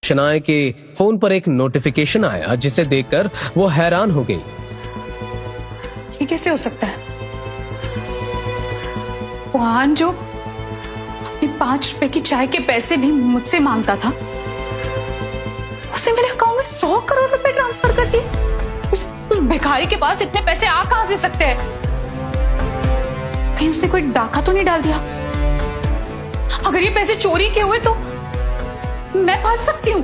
शनाया के फोन पर एक नोटिफिकेशन आया जिसे देखकर वो हैरान हो गई। ये कैसे हो सकता है? वो आहान जो अपने 5 रुपए की चाय के पैसे भी मुझसे मांगता था, उसने मेरे अकाउंट में 100 करोड़ रुपए ट्रांसफर कर दिए। उस भिखारी के पास इतने पैसे आ कहां से सकते हैं? कहीं उसने कोई डाका तो नहीं डाल दिया? अगर ये पैसे चोरी के हुए तो मैं फंस सकती हूँ।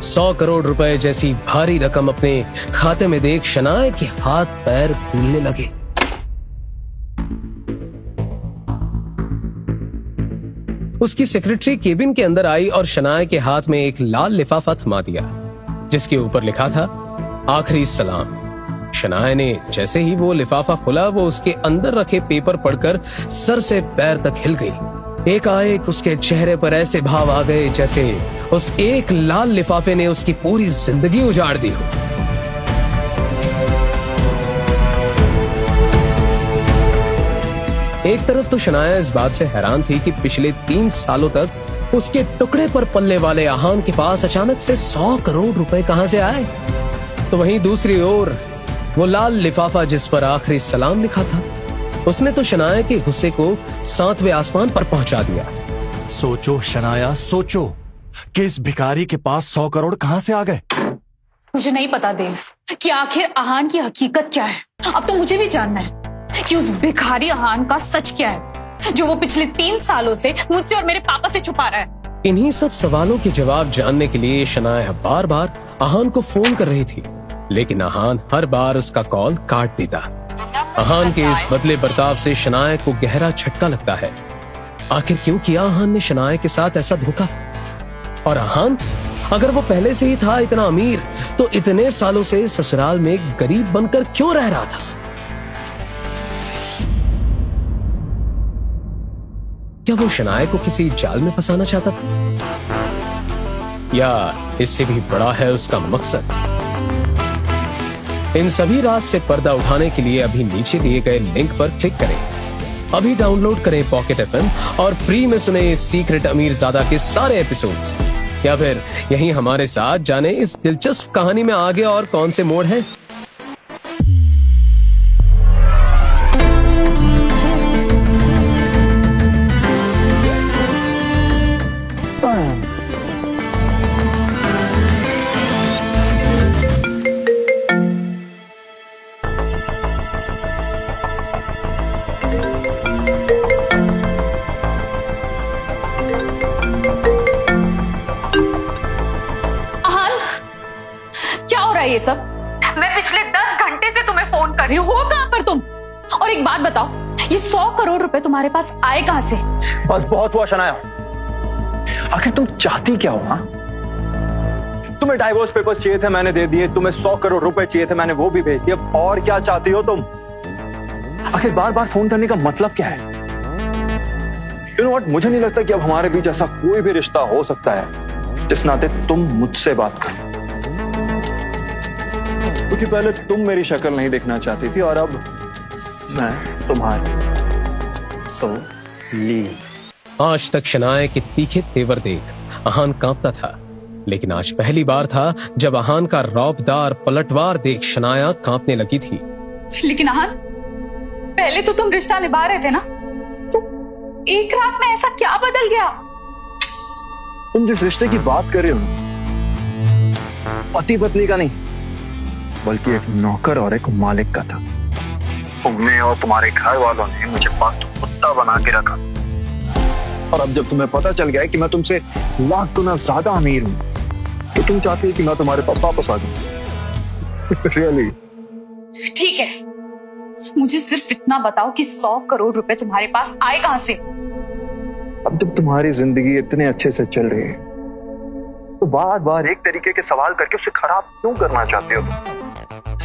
100 करोड़ रुपए जैसी भारी रकम अपने खाते में देख शनाया के हाथ पैर फूलने लगे। उसकी सेक्रेटरी केबिन के अंदर आई और शनाया के हाथ में एक लाल लिफाफा थमा दिया जिसके ऊपर लिखा था आखिरी सलाम। शनाया ने जैसे ही वो लिफाफा खुला, वो उसके अंदर रखे पेपर पढ़कर सर से पैर तक हिल गई। एकाएक उसके चेहरे पर ऐसे भाव आ गए जैसे उस एक लाल लिफाफे ने उसकी पूरी जिंदगी उजाड़ दी हो। एक तरफ तो शनाया इस बात से हैरान थी कि पिछले 3 सालों तक उसके टुकड़े पर पलने वाले आहान के पास अचानक से 100 करोड़ रुपए कहां से आए, तो वहीं दूसरी ओर वो लाल लिफाफा जिस पर आखिरी सलाम लिखा था, उसने तो शनाया के गुस्से को 7वें आसमान पर पहुंचा दिया। सोचो शनाया, सोचो कि इस भिखारी के पास 100 करोड़ कहां से आ गए। मुझे नहीं पता देव कि आखिर आहान की हकीकत क्या है। अब तो मुझे भी जानना है कि उस भिखारी आहान का सच क्या है जो वो पिछले 3 सालों से मुझसे और मेरे पापा से छुपा रहा है। इन्हीं सब सवालों के जवाब जानने के लिए शनाया बार बार आहान को फोन कर रही थी, लेकिन आहान हर बार उसका कॉल काट देता। आहान के इस बदले बर्ताव से शनाया को गहरा झटका लगता है। आखिर क्यों किया आहान ने शनाया के साथ ऐसा धोखा? और आहान अगर वो पहले से ही था इतना अमीर, तो इतने सालों से ससुराल में गरीब बनकर क्यों रह रहा था? क्या वो शनाया को किसी जाल में फंसाना चाहता था, या इससे भी बड़ा है उसका मकसद? इन सभी राज से पर्दा उठाने के लिए अभी नीचे दिए गए लिंक पर क्लिक करें। अभी डाउनलोड करें पॉकेट एफएम और फ्री में सुने सीक्रेट अमीरजादा के सारे एपिसोड्स। या फिर यहीं हमारे साथ जाने इस दिलचस्प कहानी में आगे और कौन से मोड़ हैं। ये सब मैं पिछले 10 घंटे से तुम्हें फोन कर रही हूँ, हो कहां पर तुम? और एक बात बताओ, ये 100 करोड़ रुपए तुम्हारे पास आए कहां से? बस बहुत हुआ शनाया, आखिर तुम चाहती क्या हो? तुम्हें डाइवोर्स पेपर्स चाहिए थे, मैंने दे दिए। तुम्हें 100 करोड़ रुपए चाहिए थे, मैंने वो भी भेज दिए। और क्या चाहती हो तुम? आखिर बार बार फोन करने का मतलब क्या है? यू नो व्हाट, मुझे नहीं लगता कि अब हमारे बीच ऐसा कोई भी रिश्ता हो सकता है जिस नाते तुम मुझसे बात करो, क्योंकि पहले तुम मेरी शक्ल नहीं देखना चाहती थी और अब मैं तुम्हारी। So leave. आज तक शनाया के तीखे तेवर देख आहान कांपता था, लेकिन आज पहली बार था जब आहान का रौबदार पलटवार देख शनाया कांपने लगी थी। लेकिन आहान, पहले तो तुम रिश्ता निभा रहे थे ना, तो एक रात में ऐसा क्या बदल गया? तुम जिस रिश्ते की बात कर रहे हो, पति पत्नी का नहीं बल्कि एक नौकर और एक मालिक का था। तुमने और तुम्हारे घर वालों ने मुझे पालतू कुत्ता बना के रखा, और अब जब तुम्हें पता चल गया है कि मैं तुमसे लाख गुना ज्यादा अमीर हूं, तो तुम चाहती हो कि मैं तुम्हारे पास वापस आ जाऊं। रियली? ठीक है, मुझे सिर्फ इतना बताओ कि 100 करोड़ रुपए तुम्हारे पास आए कहां से? अब जब तुम्हारी जिंदगी इतने अच्छे से चल रही है, तो बार बार एक तरीके के सवाल करके उसे खराब क्यों करना चाहते हो तुम?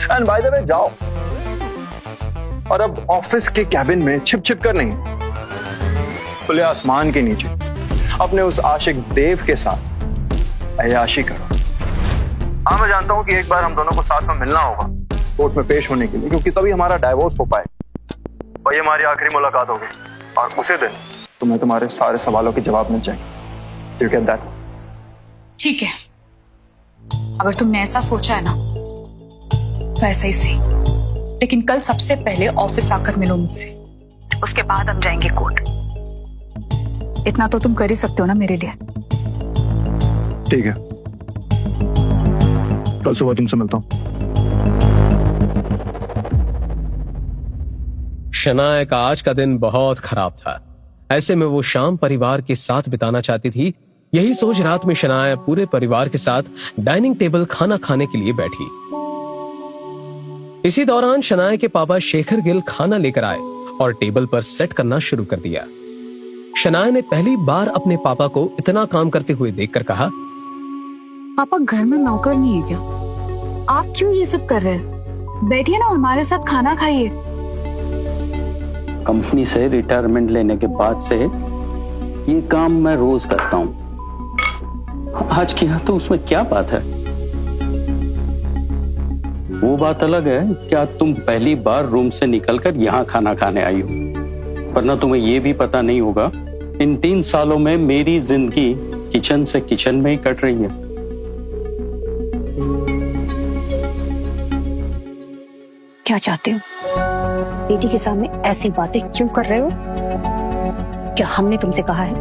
एंड बाय द वे, जाओ और अब ऑफिस के कैबिन में छिप छिप कर नहीं, खुले आसमान के नीचे अपने उस आशिक देव के साथ अय्याशी करो। हाँ, मैं जानता हूं कि एक बार हम दोनों को साथ में मिलना होगा कोर्ट में पेश होने के लिए, क्योंकि तभी हमारा डाइवोर्स हो पाए। वही हमारी आखिरी मुलाकात होगी, और उसी दिन तुम्हें तुम्हारे सारे सवालों के जवाब मिल जाएंगे। You get that? ठीक है, अगर तुमने ऐसा सोचा है ना तो ऐसा ही सही, लेकिन कल सबसे पहले ऑफिस आकर मिलो मुझसे, उसके बाद हम जाएंगे कोर्ट। इतना तो तुम कर ही सकते हो ना मेरे लिए। ठीक है, कल सुबह तुमसे मिलता हूं। शनाया का आज का दिन बहुत खराब था। ऐसे में वो शाम परिवार के साथ बिताना चाहती थी। यही सोच रात में शनाया पूरे परिवार के साथ डाइनिंग टेबल खाना खाने के लिए बैठी। इसी दौरान शनाया के पापा शेखर गिल खाना लेकर आए और टेबल पर सेट करना शुरू कर दिया। शनाया ने पहली बार अपने पापा को इतना काम करते हुए देखकर कहा, पापा घर में नौकर नहीं है क्या? आप क्यों ये सब कर रहे हैं? बैठिए ना हमारे साथ खाना खाइए। कंपनी से रिटायरमेंट लेने के बाद से ये काम मैं रोज करता हूँ। आज किया तो उसमें क्या बात है? वो बात अलग है क्या तुम पहली बार रूम से निकलकर यहाँ खाना खाने आई हो, वरना तुम्हें ये भी पता नहीं होगा इन 3 सालों में मेरी जिंदगी किचन से किचन में ही कट रही है। क्या चाहते हो? बेटी के सामने ऐसी बातें क्यों कर रहे हो? क्या हमने तुमसे कहा है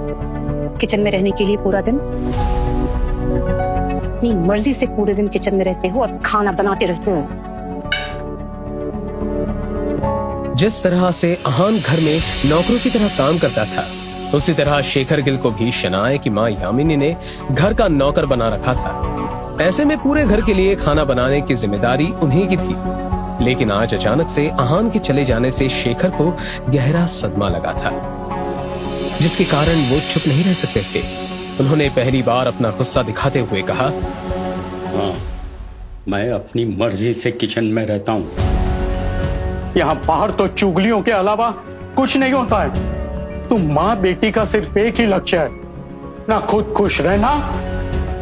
किचन में रहने के लिए पूरा दिन? अपनी मर्जी से पूरे दिन किचन में रहते हो और खाना बनाते रहते हो। जिस तरह से अहान घर में नौकरों की तरह काम करता था, उसी तरह शेखर गिल को भी शनाया की मां यामिनी ने घर का नौकर बना रखा था। ऐसे में पूरे घर के लिए खाना बनाने की जिम्मेदारी उन्हीं की थी। लेकिन आज अचानक से अहान के चले जाने से शेखर को गहरा सदमा लगा था, जिसके कारण वो चुप नहीं रह सकते थे। उन्होंने पहली बार अपना गुस्सा दिखाते हुए कहा, हाँ, मैं अपनी मर्जी से किचन में रहता हूँ। यहाँ बाहर तो चुगलियों के अलावा कुछ नहीं होता है। तुम माँ बेटी का सिर्फ एक ही लक्ष्य है, ना खुद खुश रहना,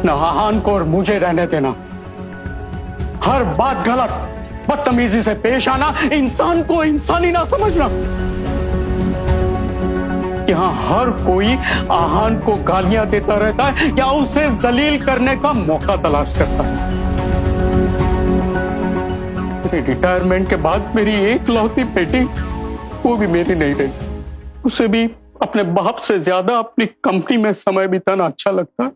ना अहान को और मुझे रहने देना। हर बात गलत, बदतमीजी से पेश आना, इंसान को इंसानी ना समझना। यहाँ हर कोई अहान को गालियां देता रहता है या उसे जलील करने का मौका तलाश करता है। रिटायरमेंट के बाद मेरी एकलौती बेटी, वो भी मेरी नहीं रही। उसे भी अपने बाप से ज्यादा अपनी कंपनी में समय बिताना अच्छा लगता है।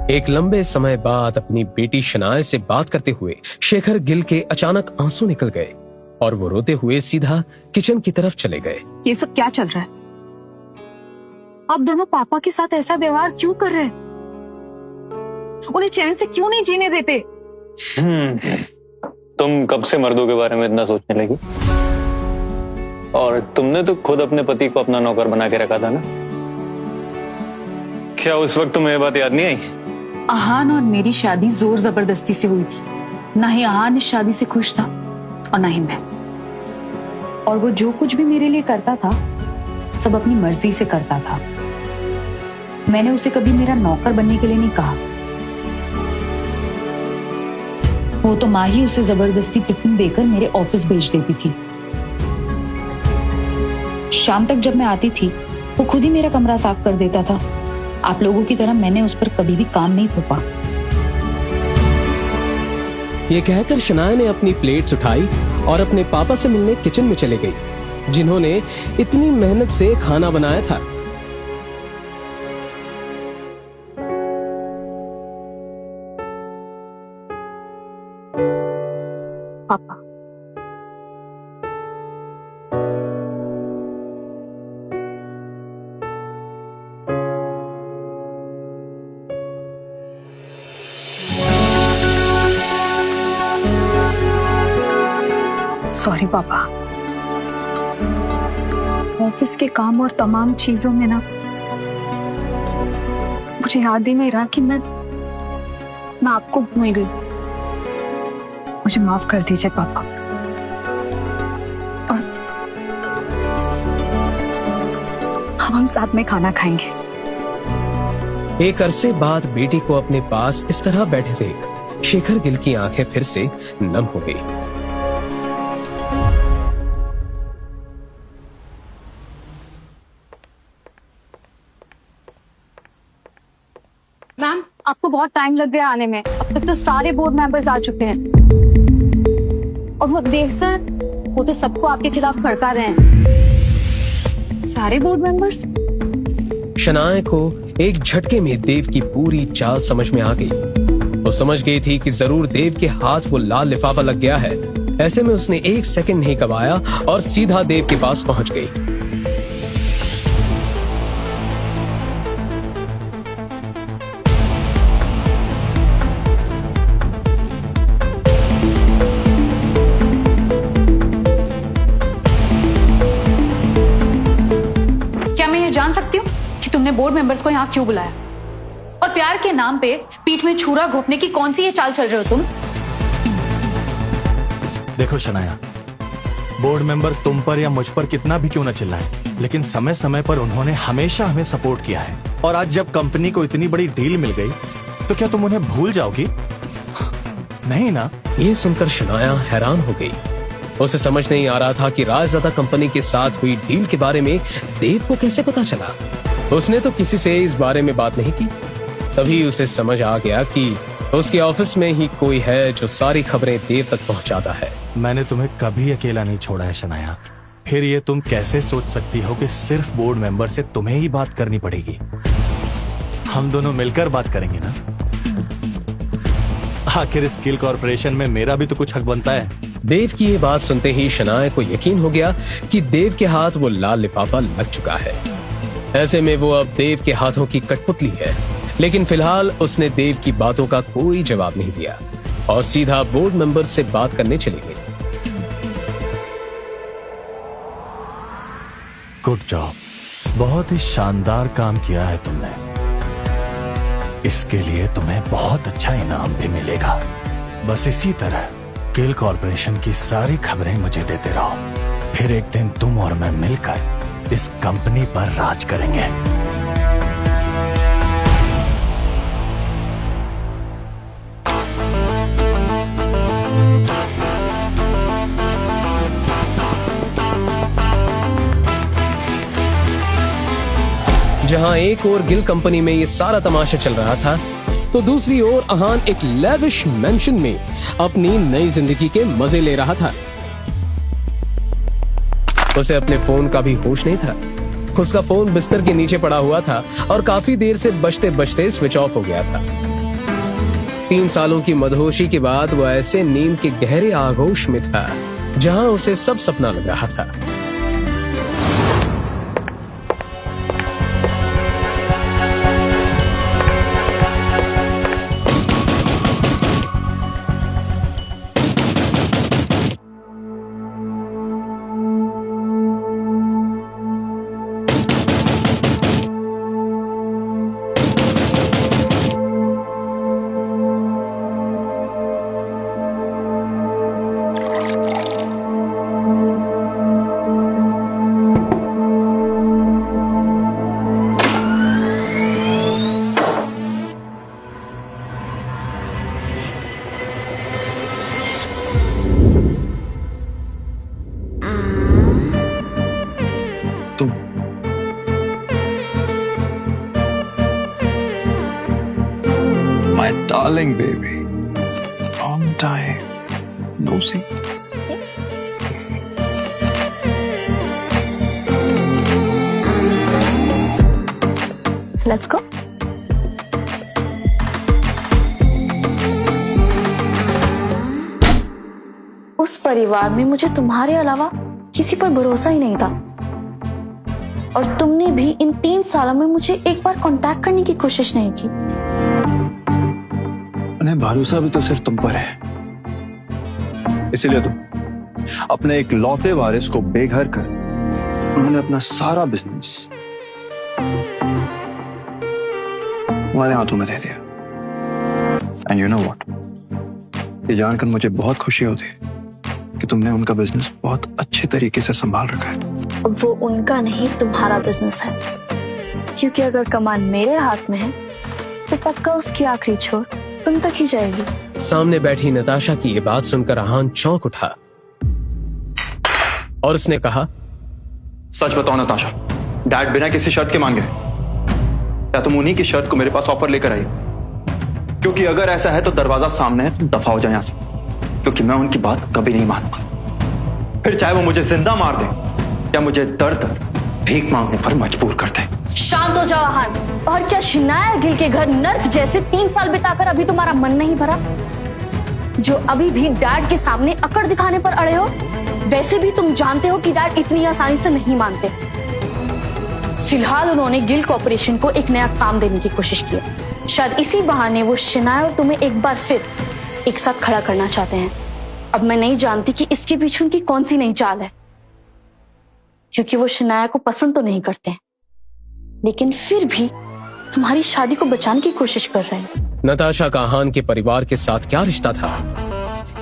एक लंबे समय बाद अपनी बेटी शनाया से बात करते हुए शेखर गिल के अचानक आंसू निकल गए और वो रोते हुए सीधा किचन की तरफ चले गए। ये सब क्या चल रहा है? आप दोनों पापा के साथ ऐसा व्यवहार क्यों कर रहे हैं? उन्हें चैन से क्यों नहीं जीने देते? तुम कब से मर्दों के बारे में इतना सोचने लगी? और तुमने तो खुद अपने पति को अपना नौकर बना के रखा था ना? क्या उस वक्त तुम्हें ये बात याद नहीं आई? अहान और मेरी शादी जोर जबरदस्ती से हुई थी। ना ही अहान इस शादी से खुश था और ना ही मैं। और वो जो कुछ भी मेरे लिए करता था सब अपनी मर्जी से करता था। मैंने उसे कभी मेरा नौकर बनने के लिए नहीं कहा। वो तो माँ ही उसे जबरदस्ती टिफिन देकर मेरे ऑफिस भेज देती थी। शाम तक जब मैं आती थी वो खुद ही मेरा कमरा साफ कर देता था। आप लोगों की तरह मैंने उस पर कभी भी काम नहीं थोपा। ये कहकर शनाया ने अपनी प्लेट्स उठाई और अपने पापा से मिलने किचन में चले गई, जिन्होंने इतनी मेहनत से खाना बनाया था। पापा, सॉरी पापा। ऑफिस के काम और तमाम चीजों में ना मुझे याद ही नहीं रहा कि मैं आपको भूल गई। मुझे माफ कर दीजिए पापा। और अब हम साथ में खाना खाएंगे। एक अरसे बाद बेटी को अपने पास इस तरह बैठे देख शेखर गिल की आंखें फिर से नम हो गई। मैम, आपको बहुत टाइम लग गया आने में। अब तक तो सारे बोर्ड मेंबर्स आ चुके हैं। और वो देव सर, वो तो सबको आपके खिलाफ भड़का रहे हैं। सारे बोर्ड मेंबर्स? शनाया को एक झटके में देव की पूरी चाल समझ में आ गई। वो समझ गई थी कि जरूर देव के हाथ वो लाल लिफाफा लग गया है। ऐसे में उसने एक सेकंड नहीं गवाया और सीधा देव के पास पहुंच गई। क्या मैं ये जान सकती हूँ कि तुमने बोर्ड मेंबर्स को यहाँ क्यों बुलाया? और प्यार के नाम पे पीठ में छुरा घोंपने की कौन सी ये चाल चल रहे हो तुम? देखो शनाया, बोर्ड मेंबर तुम पर या मुझ पर कितना भी क्यों न चिल्लाए, लेकिन समय समय पर उन्होंने हमेशा हमें सपोर्ट किया है। और आज जब कंपनी को इतनी बड़ी डील मिल गई तो क्या तुम उन्हें भूल जाओगी? नहीं ना। ये सुनकर शनाया हैरान हो गई। उसे समझ नहीं आ रहा था कि राजदादा कंपनी के साथ हुई डील के बारे में देव को कैसे पता चला। उसने तो किसी से इस बारे में बात नहीं की। तभी उसे समझ आ गया कि उसके ऑफिस में ही कोई है जो सारी खबरें देव तक पहुंचाता है। मैंने तुम्हें कभी अकेला नहीं छोड़ा है शनाया। फिर ये तुम कैसे सोच सकती हो कि सिर्फ बोर्ड मेंबर से तुम्हें ही बात करनी पड़ेगी? हम दोनों मिलकर बात करेंगे ना। आखिर स्किल कॉर्पोरेशन में मेरा भी तो कुछ हक बनता है। देव की ये बात सुनते ही शनाया को यकीन हो गया कि देव के हाथ वो लाल लिफाफा लग चुका है। ऐसे में वो अब देव के हाथों की कठपुतली है। लेकिन फिलहाल उसने देव की बातों का कोई जवाब नहीं दिया और सीधा बोर्ड मेंबर से बात करने चली गई। गुड जॉब, बहुत ही शानदार काम किया है तुमने। इसके लिए तुम्हें बहुत अच्छा इनाम भी मिलेगा। बस इसी तरह स्किल कॉर्पोरेशन की सारी खबरें मुझे देते रहो। फिर एक दिन तुम और मैं मिलकर इस कंपनी पर राज करेंगे। जहां एक और गिल कंपनी में ये सारा तमाशा चल रहा था, तो दूसरी ओर अहान एक लेविश मेंशन में अपनी नई जिंदगी के मजे ले रहा था। उसे अपने फोन का भी होश नहीं था। उसका फोन बिस्तर के नीचे पड़ा हुआ था और काफी देर से बजते बजते स्विच ऑफ हो गया था। 3 सालों की मदहोशी के बाद वो ऐसे नींद के गहरे आगोश में था जहां उसे सब सपना लग रहा था। My darling baby. Long time. No see. Let's go. उस परिवार में मुझे तुम्हारे अलावा किसी पर भरोसा ही नहीं था, और तुमने भी इन 3 सालों में मुझे एक बार कांटेक्ट करने की कोशिश नहीं की। उन्हें भरोसा भी तो सिर्फ तुम पर है, इसीलिए तुम अपने एक लौते वारिस को बेघर कर उन्होंने अपना सारा बिजनेस तुम्हारे हाथों में दे दिया। एंड यू नो व्हाट, ये जानकर मुझे बहुत खुशी होती है कि तुमने उनका बिजनेस बहुत अच्छे तरीके से संभाल रखा है। अब वो उनका नहीं तुम्हारा बिजनेस है, क्योंकि अगर कमान मेरे हाथ में है तो पक्का उसकी आखिरी छोर तुम तक ही जाएगी। सामने बैठी नताशा की ये बात सुनकर अहान चौंक उठा और उसने कहा, सच बताओ नताशा, डैड बिना किसी शर्त के मान गए या तुम उन्हीं की शर्त को मेरे पास ऑफर लेकर आई? क्योंकि अगर ऐसा है तो दरवाजा सामने है, तुम दफा हो जाए यहां से, क्योंकि मैं उनकी बात कभी नहीं मानूंगा। फिर चाहे वो मुझे जिंदा मार दे या मुझे दर दर भीख मांगने पर मजबूर कर दे। शांत हो जाओ आहान। और क्या शनाया गिल के घर नर्क जैसे 3 साल बिताकर अभी तुम्हारा मन नहीं भरा, जो अभी भी डैड के सामने अकड़ दिखाने पर अड़े हो? वैसे भी तुम जानते हो कि डैड इतनी आसानी से नहीं मानते। फिलहाल उन्होंने गिल कॉर्पोरेशन को एक नया काम देने की कोशिश की है। शायद इसी बहाने वो शनाया और तुम्हें एक बार फिर एक साथ खड़ा करना चाहते हैं। अब मैं नहीं जानती कि इसके पीछे उनकी कौन सी नई चाल है, क्योंकि वो शनाया को पसंद तो नहीं करते, लेकिन फिर भी तुम्हारी शादी को बचाने की कोशिश कर रहे हैं। नताशा का आहान के परिवार के साथ क्या रिश्ता था,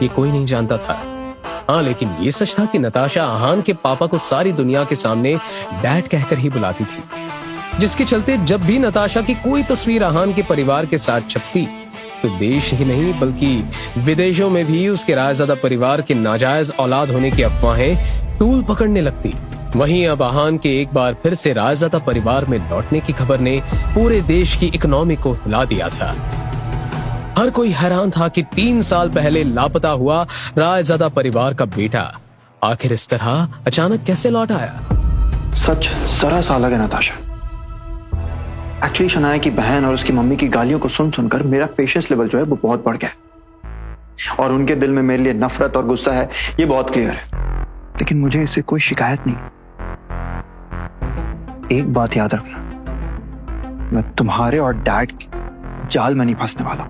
ये कोई नहीं जानता था। हाँ, लेकिन ये सच था कि नताशा आहान के पापा को सारी दुनिया के सामने डैड कहकर ही बुलाती थी, जिसके चलते जब भी नताशा की कोई तस्वीर आहान के परिवार के साथ छपती तो देश ही नहीं बल्कि विदेशों में भी उसके रायज़ादा परिवार के नाजायज औलाद होने की अफवाहें तूल पकड़ने लगती। वहीं अब आहान के एक बार फिर से रायज़ादा परिवार में लौटने की खबर ने पूरे देश की इकोनॉमी को हिला दिया था। हर कोई हैरान था कि 3 साल पहले लापता हुआ रायज़ादा परिवार का बेटा आखिर इस तरह अचानक कैसे लौट आया। सच जरा सा अलग है नताशा। एक्चुअली शनाया की बहन और उसकी मम्मी की गालियों को सुन सुनकर मेरा पेशेंस लेवल जो है वो बहुत बढ़ गया है, और उनके दिल में मेरे लिए नफरत और गुस्सा है, ये बहुत क्लियर है। लेकिन मुझे इससे कोई शिकायत नहीं। एक बात याद रखना, मैं तुम्हारे और डैड के जाल में नहीं फंसने वाला।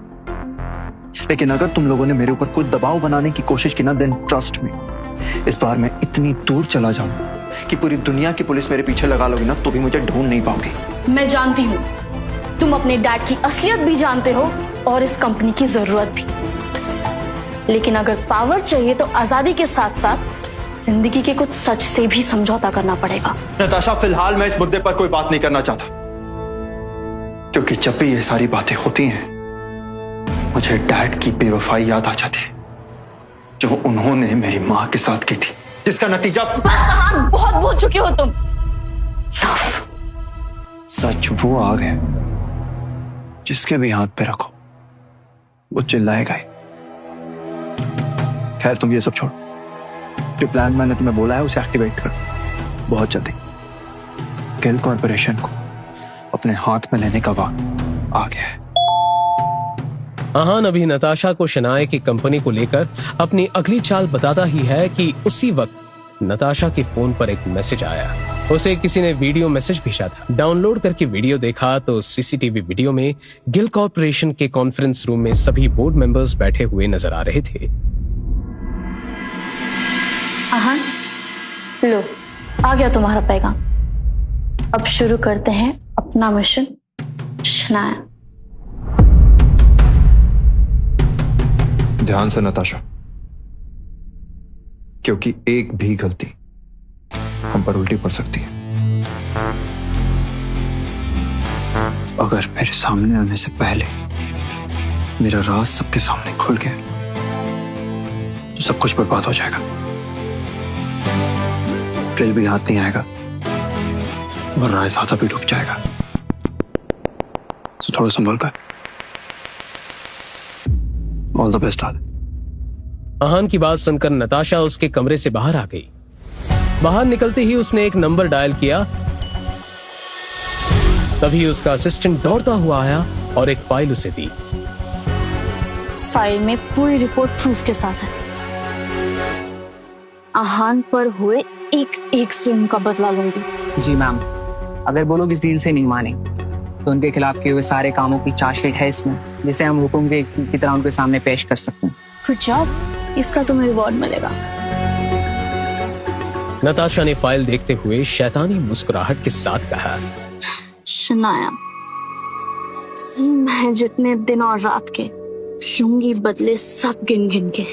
लेकिन अगर तुम लोगों ने मेरे ऊपर कोई दबाव बनाने की कोशिश की ना, देन ट्रस्ट मी, इस बार मैं इतनी दूर चला जाऊंगा कि पूरी दुनिया की पुलिस मेरे पीछे लगा लोगी ना तो भी मुझे ढूंढ नहीं पाओगी। मैं जानती हूँ, तुम अपने डैड की असलियत भी जानते हो और इस कंपनी की जरूरत भी। लेकिन अगर पावर चाहिए तो आजादी के साथ साथ जिंदगी के कुछ सच से भी समझौता करना पड़ेगा। नताशा, फिलहाल मैं इस मुद्दे पर कोई बात नहीं करना चाहता, क्योंकि जब भी ये सारी बातें होती हैं मुझे डैड की बेवफाई याद आ जाती है जो उन्होंने मेरी मां के साथ की थी, जिसका नतीजा। बस आहान, बहुत बोल चुके हो तुम। सच वो आग है जिसके भी हाथ पे रखो वो चिल्लाएगा ही। खैर तुम ये सब छोड़ो, जो प्लान मैंने तुम्हें बोला है उसे एक्टिवेट करो बहुत जल्दी। गिल कॉर्पोरेशन को अपने हाथ में लेने का वक्त आ गया है। आहान अभी नताशा को शनाया की कंपनी को लेकर अपनी अगली चाल बताता ही है कि उसी वक्त नताशा के फोन पर एक मैसेज आया। उसे किसी ने वीडियो मैसेज भेजा था। डाउनलोड करके वीडियो देखा तो सीसीटीवी वीडियो में गिल कॉर्पोरेशन के कॉन्फ्रेंस रूम में सभी बोर्ड मेंबर्स बैठे हुए नजर आ रहे थे। आहान, लो, आ गया तुम्हारा पैगाम। अब शुरू करते हैं अपना मिशन शनाया। ध्यान से नताशा, क्योंकि एक भी गलती हम पर उल्टी पड़ सकती है। अगर मेरे सामने आने से पहले मेरा राज सबके सामने खुल गया तो सब कुछ बर्बाद हो जाएगा। दिल भी हाथ नहीं आएगा और रायज़ादा भी डूब जाएगा। तो थोड़ा संभल कर। All the best. आहान की बात सुनकर नताशा उसके कमरे से बाहर आ गई। बाहर निकलते ही उसने एक नंबर डायल किया। तभी उसका असिस्टेंट दौड़ता हुआ आया और एक फाइल उसे दी। इस फाइल में पूरी रिपोर्ट प्रूफ के साथ है। आहान पर हुए एक जुल्म का बदला लूंगी। जी मैम, अगर वो लोग इस डील से नहीं माने तो उनके खिलाफ किए हुए सारे कामों की चार्जशीट है इसमें, जिसे हम हुक्म की तरह उनके सामने पेश कर सकते हैं। गुड जॉब, इसका तुम्हें रिवॉर्ड मिलेगा। नताशा ने फाइल देखते हुए शैतानी मुस्कुराहट के साथ कहा, शनाया, जुल्म है जितने दिन और रात के, लूंगी बदले सब गिन गिन के।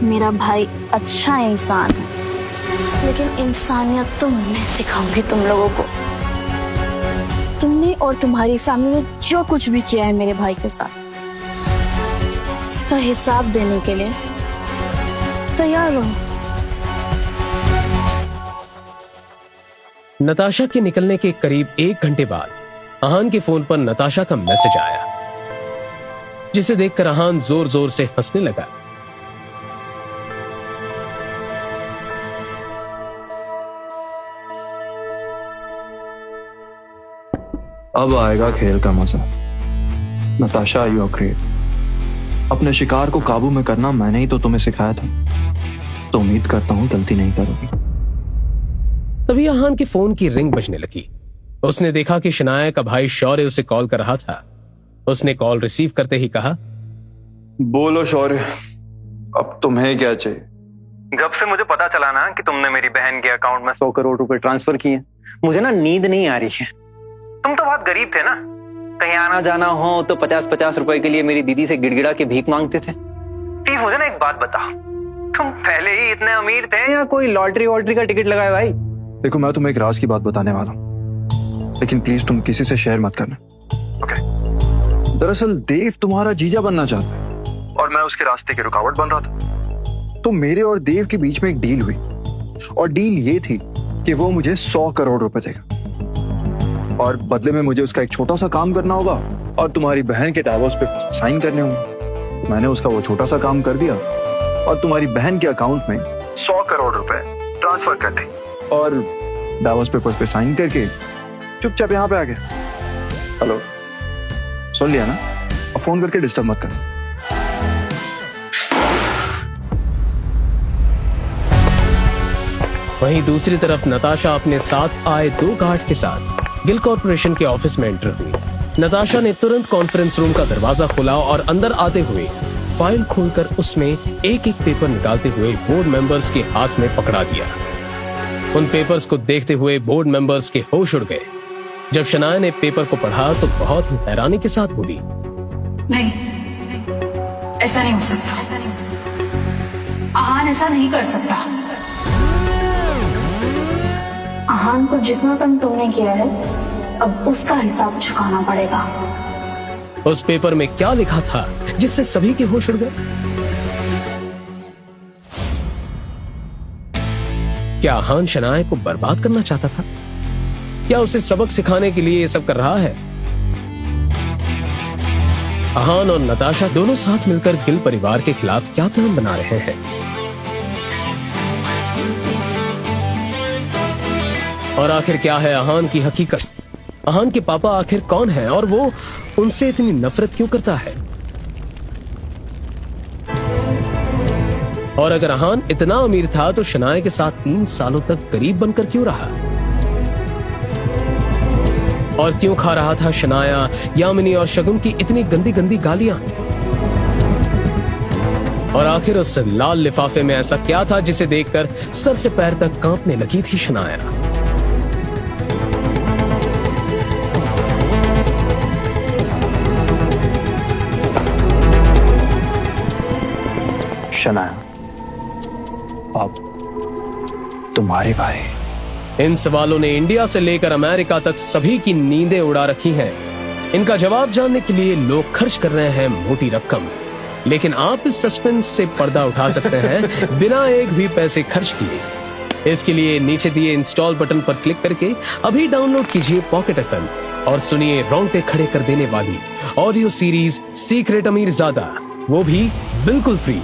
मेरा भाई अच्छा इंसान है, लेकिन इंसानियत तो मैं सिखाऊंगी तुम लोगों को। तुमने और तुम्हारी फैमिली ने जो कुछ भी किया है मेरे भाई के साथ, उसका हिसाब देने के लिए तैयार रहो। नताशा के निकलने के करीब 1 घंटे बाद आहान के फोन पर नताशा का मैसेज आया। जिसे देखकर अहान जोर जोर से हंसने लगा। अब आएगा खेल का मजा। Natasha, you are great. अपने शिकार को काबू में करना मैंने ही तो तुम्हें सिखाया था, तो उम्मीद करता हूं गलती नहीं करोगी। तभी अहान के फोन की रिंग बजने लगी। उसने देखा कि शनाया का भाई शौर्य उसे कॉल कर रहा था। उसने कॉल रिसीव करते ही कहा, बोलो शौर्य, अब तुम्हें क्या चाहिए? जब से मुझे पता चला ना कि तुमने मेरी बहन के अकाउंट में 100 करोड़ रुपए ट्रांसफर किए, मुझे ना नींद नहीं आ रही है। तुम तो बहुत गरीब थे ना, कहीं आना जाना हो तो 50-50 रुपए के लिए मेरी दीदी से गिड़गिड़ा के भीख मांगते थे। प्लीज मुझे ना एक बात बताओ, तुम पहले ही इतने अमीर थे या कोई लॉटरी वॉटरी का टिकट लगाए भाई? देखो, मैं तुम्हें एक राज की बात बताने वाला हूं, लेकिन प्लीज तुम किसी से शेयर मत करना, ओके? दरअसल देव तुम्हारा जीजा बनना चाहता है और मैं उसके रास्ते की रुकावट बन रहा था। तो मेरे और देव के बीच में एक डील हुई, और डील ये थी कि वो मुझे 100 करोड़ रुपए देगा और बदले में मुझे उसका एक छोटा सा काम करना होगा और तुम्हारी बहन के डाइवोर्स पे साइन करने होंगे। मैंने उसका वो छोटा सा काम कर दिया और तुम्हारी बहन के अकाउंट में 100 करोड़ रुपए ट्रांसफर कर दी और डाइवोर्स पेपर्स पे साइन करके चुपचाप यहाँ पे आ गया। हेलो, सुन लिया ना? अब फोन करके डिस्टर्ब मत करना। वहीं दूसरी तरफ नताशा अपने साथ आए 2 गार्ड के साथ गिल कॉर्पोरेशन के ऑफिस में एंटर हुई। नताशा ने तुरंत कॉन्फ्रेंस रूम का दरवाजा खोला और अंदर आते हुए फाइल खोलकर उसमें एक एक पेपर निकालते हुए बोर्ड मेंबर्स के हाथ में पकड़ा दिया। उन पेपर्स को देखते हुए बोर्ड मेंबर्स के होश उड़ गए। जब शनाया ने पेपर को पढ़ा तो बहुत ही हैरानी के साथ बोली, नहीं, ऐसा नहीं हो सकता। अहान ऐसा नहीं कर सकता। अहान को जितना कम तुमने किया है, अब उसका हिसाब चुकाना पड़ेगा। उस पेपर में क्या लिखा था जिससे सभी के होश उड़ गए? क्या अहान शनाया को बर्बाद करना चाहता था? क्या उसे सबक सिखाने के लिए ये सब कर रहा है? अहान और नताशा दोनों साथ मिलकर गिल परिवार के खिलाफ क्या प्लान बना रहे हैं? और आखिर क्या है अहान की हकीकत? अहान के पापा आखिर कौन है और वो उनसे इतनी नफरत क्यों करता है? और अगर अहान इतना अमीर था तो शनाया के साथ 3 सालों तक गरीब बनकर क्यों रहा? और क्यों खा रहा था शनाया, यामिनी और शगुन की इतनी गंदी गंदी गालियां? और आखिर उस लाल लिफाफे में ऐसा क्या था जिसे देखकर सर से पैर तक कांपने लगी थी शनाया? शनाया, अब तुम्हारे भाई। इन सवालों ने इंडिया से लेकर अमेरिका तक सभी की नींदें उड़ा रखी हैं। इनका जवाब जानने के लिए लोग खर्च कर रहे हैं मोटी रकम, लेकिन आप इस सस्पेंस से पर्दा उठा सकते हैं बिना एक भी पैसे खर्च किए। इसके लिए नीचे दिए इंस्टॉल बटन पर क्लिक करके अभी डाउनलोड कीजिए पॉकेट FM और सुनिए रोंगटे खड़े कर देने वाली ऑडियो सीरीज सीक्रेट अमीरजादा, वो भी बिल्कुल फ्री।